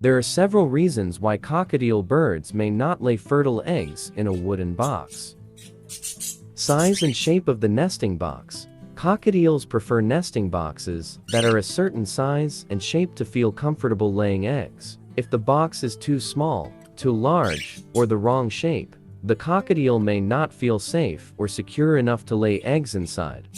There are several reasons why cockatiel birds may not lay fertile eggs in a wooden box. Size and shape of the nesting box. Cockatiels prefer nesting boxes that are a certain size and shape to feel comfortable laying eggs. If the box is too small, too large, or the wrong shape, the cockatiel may not feel safe or secure enough to lay eggs inside.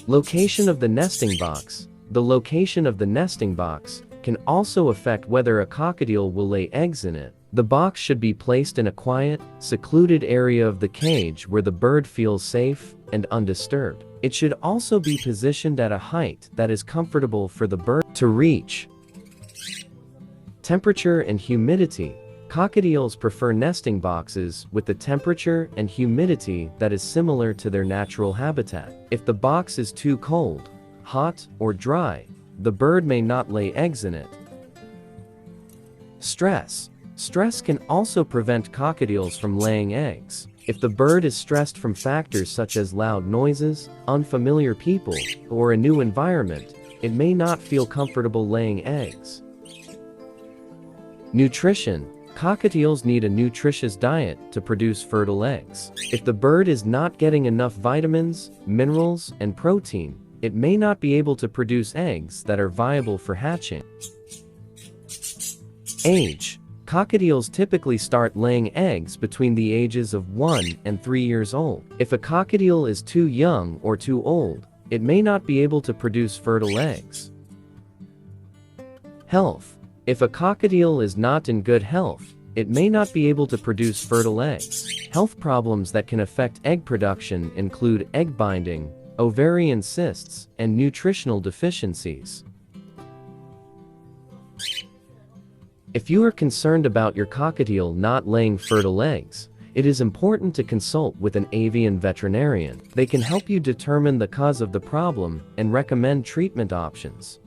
Location of the nesting box. The location of the nesting box can also affect whether a cockatiel will lay eggs in it. The box should be placed in a quiet, secluded area of the cage where the bird feels safe and undisturbed. It should also be positioned at a height that is comfortable for the bird to reach. Temperature and humidity. Cockatiels prefer nesting boxes with the temperature and humidity that is similar to their natural habitat. If the box is too cold, hot, or dry, the bird may not lay eggs in it. Stress. Stress can also prevent cockatiels from laying eggs. If the bird is stressed from factors such as loud noises, unfamiliar people, or a new environment, it may not feel comfortable laying eggs. Nutrition. Cockatiels need a nutritious diet to produce fertile eggs. If the bird is not getting enough vitamins, minerals, and protein, it may not be able to produce eggs that are viable for hatching. Age. Cockatiels typically start laying eggs between the ages of 1 and 3 years old. If a cockatiel is too young or too old, it may not be able to produce fertile eggs. Health. If a cockatiel is not in good health, it may not be able to produce fertile eggs. Health problems that can affect egg production include egg binding, ovarian cysts, and nutritional deficiencies. If you are concerned about your cockatiel not laying fertile eggs, it is important to consult with an avian veterinarian. They can help you determine the cause of the problem and recommend treatment options.